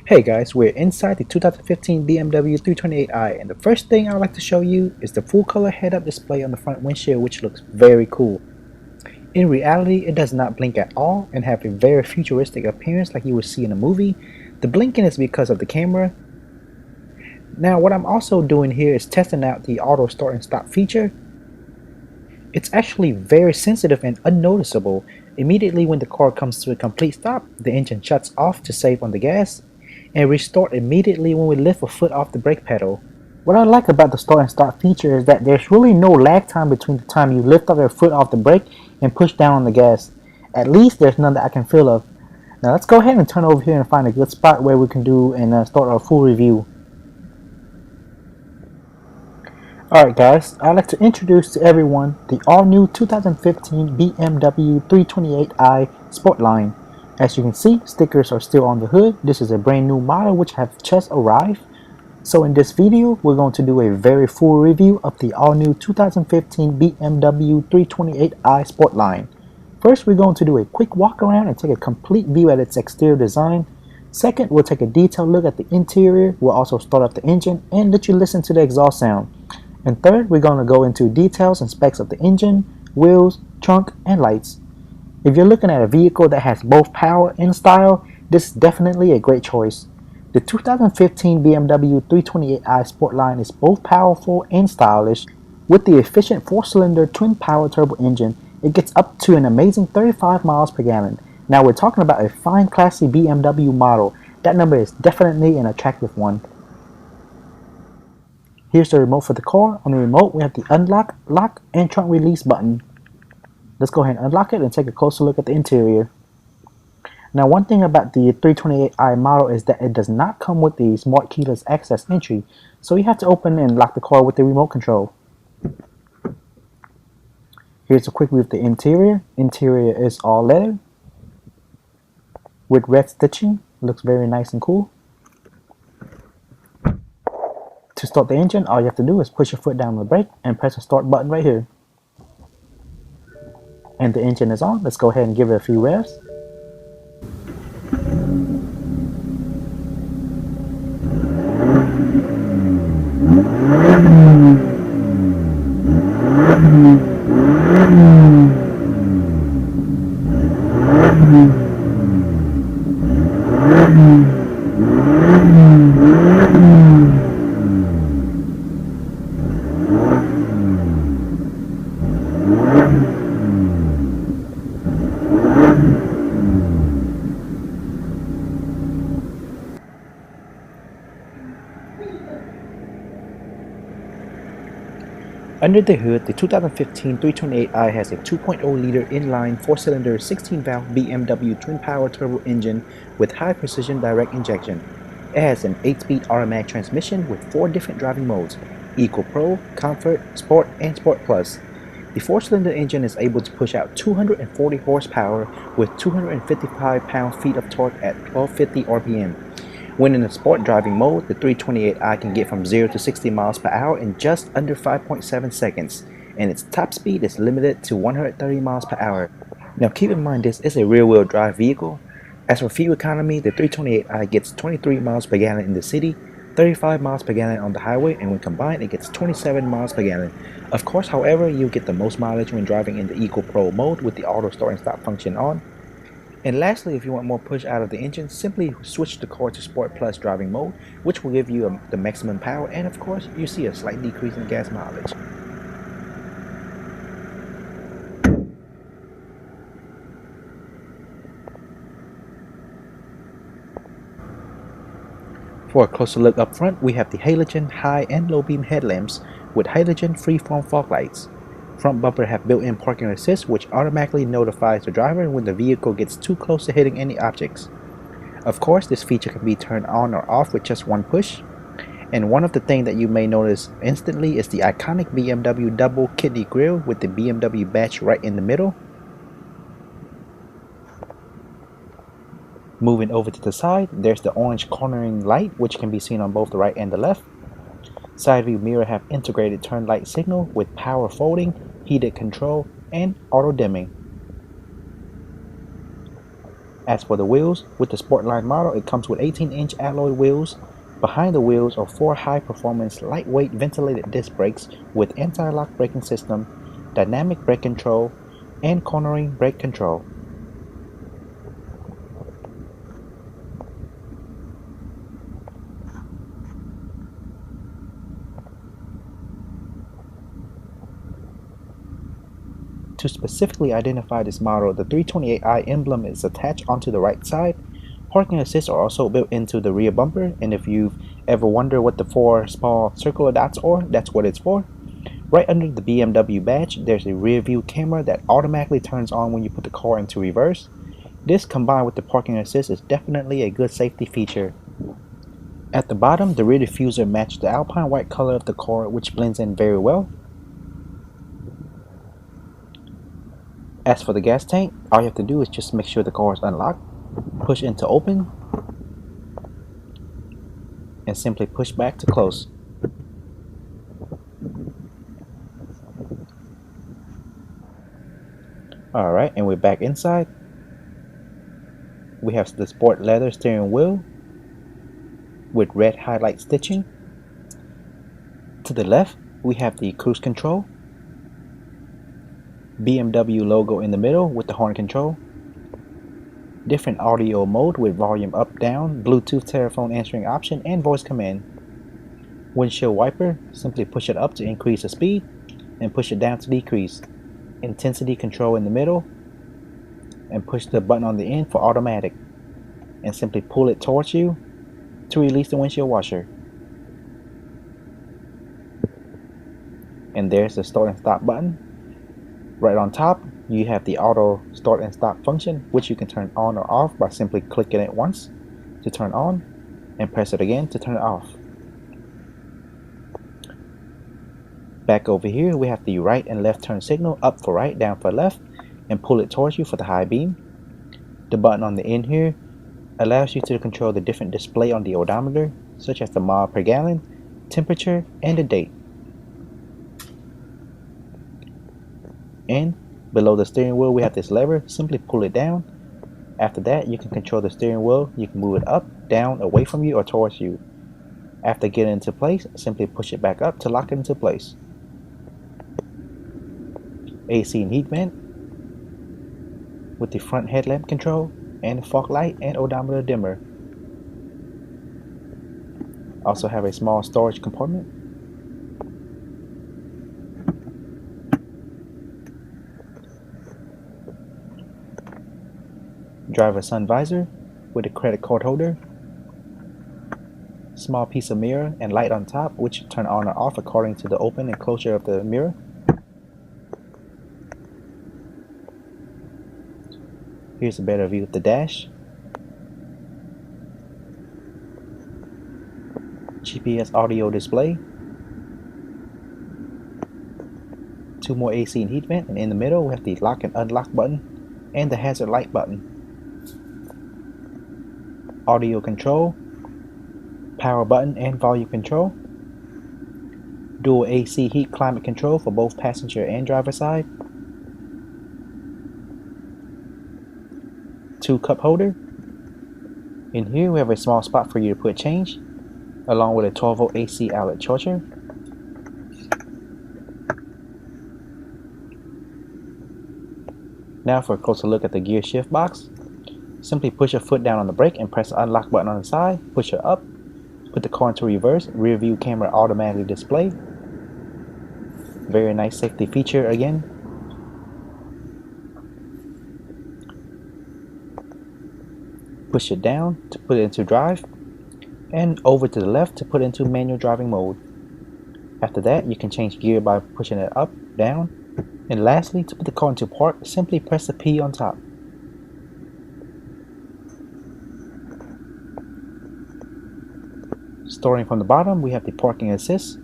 Hey guys, we're inside the 2015 BMW 328i, and the first thing I'd like to show you is the full color head-up display on the front windshield, which looks very cool. In reality, it does not blink at all and have a very futuristic appearance like you would see in a movie. The blinking is because of the camera. Now what I'm also doing here is testing out the auto start and stop feature. It's actually very sensitive and unnoticeable. Immediately when the car comes to a complete stop, the engine shuts off to save on the gas, and restart immediately when we lift a foot off the brake pedal. What I like about the start and stop feature is that there's really no lag time between the time you lift up your foot off the brake and push down on the gas. At least there's none that I can feel of. Now let's go ahead and turn over here and find a good spot where we can do and start our full review. Alright guys, I'd like to introduce to everyone the all-new 2015 BMW 328i Sportline. As you can see, stickers are still on the hood. This is a brand new model which have just arrived. So in this video, we're going to do a very full review of the all-new 2015 BMW 328i Sportline. First, we're going to do a quick walk around and take a complete view at its exterior design. Second, we'll take a detailed look at the interior. We'll also start up the engine and let you listen to the exhaust sound. And third, we're going to go into details and specs of the engine, wheels, trunk, and lights. If you're looking at a vehicle that has both power and style, this is definitely a great choice. The 2015 BMW 328i Sportline is both powerful and stylish. With the efficient 4-cylinder twin-power turbo engine, it gets up to an amazing 35 miles per gallon. Now we're talking about a fine, classy BMW model. That number is definitely an attractive one. Here's the remote for the car. On the remote, we have the unlock, lock, and trunk release button. Let's go ahead and unlock it and take a closer look at the interior. Now one thing about the 328i model is that it does not come with the smart keyless access entry, so you have to open and lock the car with the remote control. Here's a quick view of the interior. Interior is all leather with red stitching. Looks very nice and cool. To start the engine, all you have to do is push your foot down on the brake and press the start button right here. And the engine is on. Let's go ahead and give it a few revs. Under the hood, the 2015 328i has a 2.0-liter inline 4-cylinder 16-valve BMW twin-power turbo engine with high-precision direct injection. It has an 8-speed automatic transmission with 4 different driving modes: Eco Pro, Comfort, Sport, and Sport Plus. The 4-cylinder engine is able to push out 240 horsepower with 255 pound-feet of torque at 1250 RPM. When in the sport driving mode, the 328i can get from 0 to 60 miles per hour in just under 5.7 seconds, and its top speed is limited to 130 miles per hour. Now keep in mind, this is a rear-wheel drive vehicle. As for fuel economy, the 328i gets 23 miles per gallon in the city, 35 miles per gallon on the highway, and when combined it gets 27 miles per gallon. Of course, however, you'll get the most mileage when driving in the Eco Pro mode with the auto start and stop function on. And lastly, if you want more push out of the engine, simply switch the car to Sport Plus driving mode, which will give you the maximum power, and of course, you see a slight decrease in gas mileage. For a closer look up front, we have the halogen high and low beam headlamps with halogen freeform fog lights. Front bumper have built-in parking assist, which automatically notifies the driver when the vehicle gets too close to hitting any objects. Of course, this feature can be turned on or off with just one push. And one of the things that you may notice instantly is the iconic BMW double kidney grille with the BMW badge right in the middle. Moving over to the side, there's the orange cornering light, which can be seen on both the right and the left. Side view mirror have integrated turn light signal with power folding, heated control, and auto dimming. As for the wheels, with the Sportline model, it comes with 18-inch alloy wheels. Behind the wheels are 4 high-performance, lightweight ventilated disc brakes with anti-lock braking system, dynamic brake control, and cornering brake control. To specifically identify this model, the 328i emblem is attached onto the right side. Parking assists are also built into the rear bumper, and if you've ever wondered what the 4 small circular dots are, that's what it's for. Right under the BMW badge, there's a rear view camera that automatically turns on when you put the car into reverse. This combined with the parking assist is definitely a good safety feature. At the bottom, the rear diffuser matches the alpine white color of the car, which blends in very well. As for the gas tank, all you have to do is just make sure the car is unlocked, push into open, and simply push back to close. Alright, and we're back inside. We have the sport leather steering wheel with red highlight stitching. To the left, we have the cruise control, BMW logo in the middle with the horn control, different audio mode with volume up, down, Bluetooth telephone answering option, and voice command. Windshield wiper, simply push it up to increase the speed and push it down to decrease. Intensity control in the middle, and push the button on the end for automatic, and simply pull it towards you to release the windshield washer. And there's the start and stop button. Right on top, you have the auto start and stop function, which you can turn on or off by simply clicking it once to turn on and press it again to turn it off. Back over here, we have the right and left turn signal, up for right, down for left, and pull it towards you for the high beam. The button on the end here allows you to control the different display on the odometer, such as the mile per gallon, temperature, and the date. And below the steering wheel, we have this lever. Simply pull it down. After that, you can control the steering wheel. You can move it up, down, away from you, or towards you. After getting into place, simply push it back up to lock it into place. AC and heat vent with the front headlamp control and fog light and odometer dimmer. Also have a small storage compartment. Driver sun visor with a credit card holder. Small piece of mirror and light on top, which turn on or off according to the open and closure of the mirror. Here's a better view of the dash. GPS audio display. 2 more AC and heat vent, and in the middle we have the lock and unlock button and the hazard light button. Audio control, power button and volume control. Dual AC heat climate control for both passenger and driver side. 2 cup holder. In here we have a small spot for you to put change, along with a 12-volt AC outlet charger. Now for a closer look at the gear shift box. Simply push your foot down on the brake and press the unlock button on the side. Push it up, put the car into reverse. Rear view camera automatically display. Very nice safety feature again. Push it down to put it into drive, and over to the left to put it into manual driving mode. After that, you can change gear by pushing it up, down, and lastly, to put the car into park, simply press the P on top. Starting from the bottom, we have the parking assist,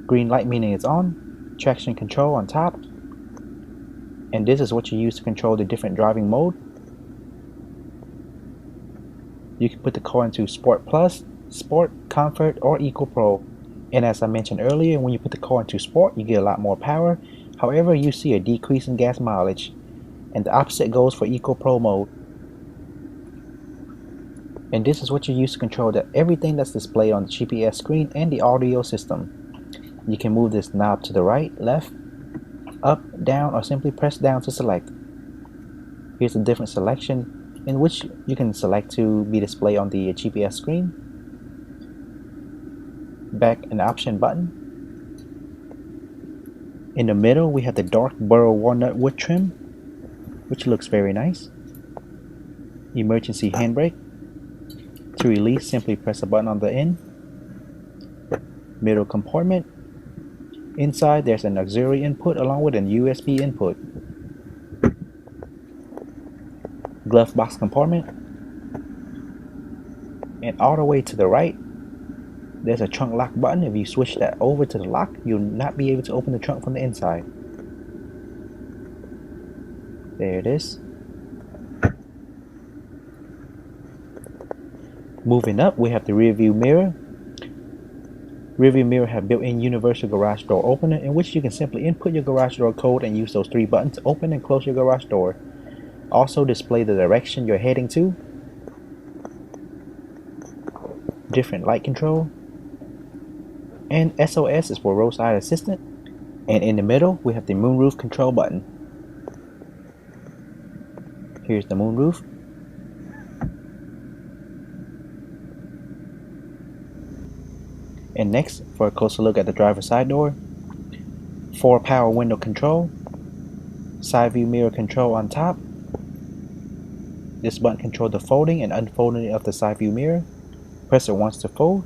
green light meaning it's on, traction control on top, and this is what you use to control the different driving mode. You can put the car into Sport Plus, Sport, Comfort, or Eco Pro. And as I mentioned earlier, when you put the car into Sport, you get a lot more power. However, you see a decrease in gas mileage. And the opposite goes for Eco Pro mode. And this is what you use to control everything that's displayed on the GPS screen and the audio system. You can move this knob to the right, left, up, down, or simply press down to select. Here's a different selection in which you can select to be displayed on the GPS screen. Back and option button. In the middle, we have the dark burl walnut wood trim, which looks very nice. Emergency handbrake. To release, simply press a button on the end. Middle compartment. Inside, there's an auxiliary input along with an USB input. Glove box compartment. And all the way to the right, there's a trunk lock button. If you switch that over to the lock, you'll not be able to open the trunk from the inside. There it is. Moving up, we have the rear view mirror. Rear view mirror have built-in universal garage door opener, in which you can simply input your garage door code and use those 3 buttons to open and close your garage door. Also display the direction you're heading to. Different light control. And SOS is for roadside assistant. And in the middle, we have the moonroof control button. Here's the moonroof. And next, for a closer look at the driver's side door, 4 power window control, side view mirror control on top. This button controls the folding and unfolding of the side view mirror. Press it once to fold,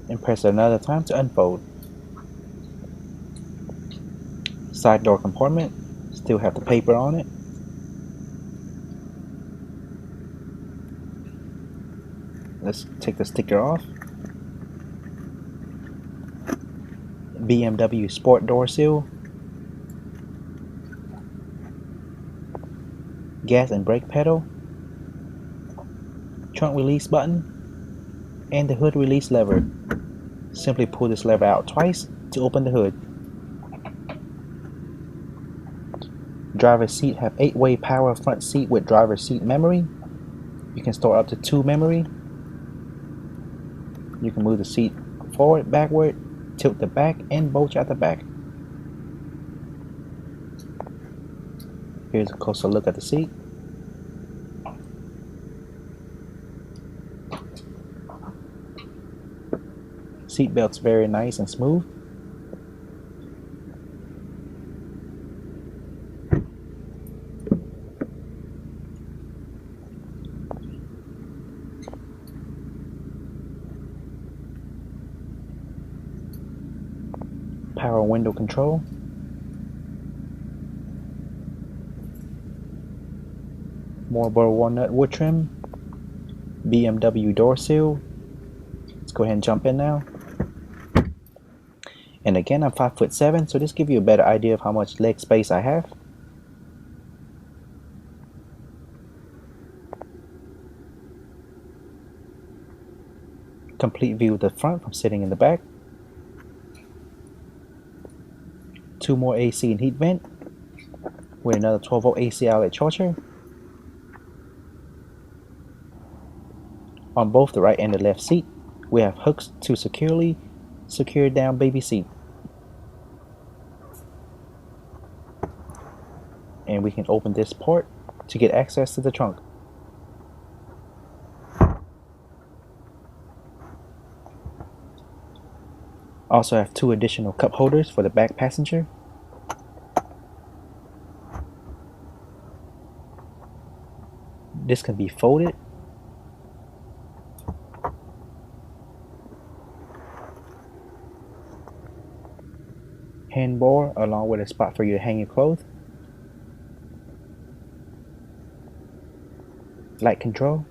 and press it another time to unfold. Side door compartment, still have the paper on it. Let's take the sticker off. BMW sport door seal. Gas and brake pedal. Trunk release button. And the hood release lever. Simply pull this lever out twice to open the hood. Driver's seat have 8-way power front seat with driver's seat memory. You can store up to 2 memory. You can move the seat forward, backward, tilt the back, and bulge out the back. Here's a closer look at the seat. Seat belt's very nice and smooth. Power window control. More burl walnut wood trim. BMW door seal. Let's go ahead and jump in now. And again, I'm 5'7", so this gives you a better idea of how much leg space I have. Complete view of the front from sitting in the back. 2 more AC and heat vent with another 12-volt AC outlet charger. On both the right and the left seat, we have hooks to securely secure down baby seat. And we can open this port to get access to the trunk. Also have 2 additional cup holders for the back passenger. This can be folded. Handbar along with a spot for you to hang your clothes. Light control.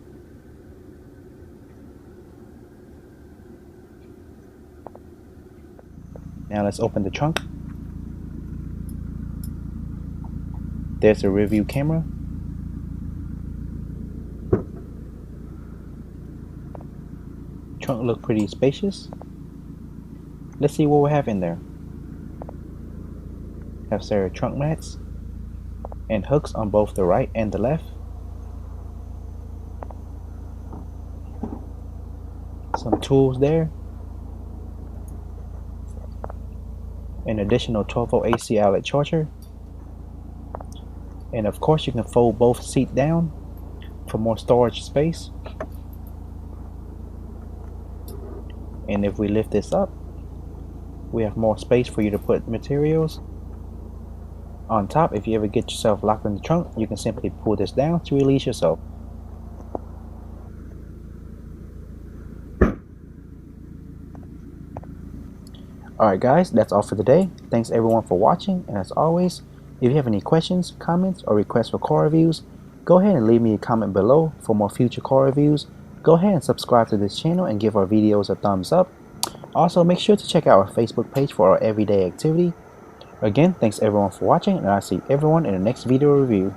Now let's open the trunk. There's the rear view camera. Trunk look pretty spacious. Let's see what we have in there. Have several trunk mats and hooks on both the right and the left. Some tools there. An additional 12-volt AC outlet charger. And of course you can fold both seats down for more storage space. And if we lift this up, we have more space for you to put materials. On top, if you ever get yourself locked in the trunk, you can simply pull this down to release yourself. Alright guys, that's all for today. Thanks everyone for watching, and as always, if you have any questions, comments, or requests for car reviews, go ahead and leave me a comment below for more future car reviews. Go ahead and subscribe to this channel and give our videos a thumbs up. Also, make sure to check out our Facebook page for our everyday activity. Again, thanks everyone for watching, and I'll see everyone in the next video review.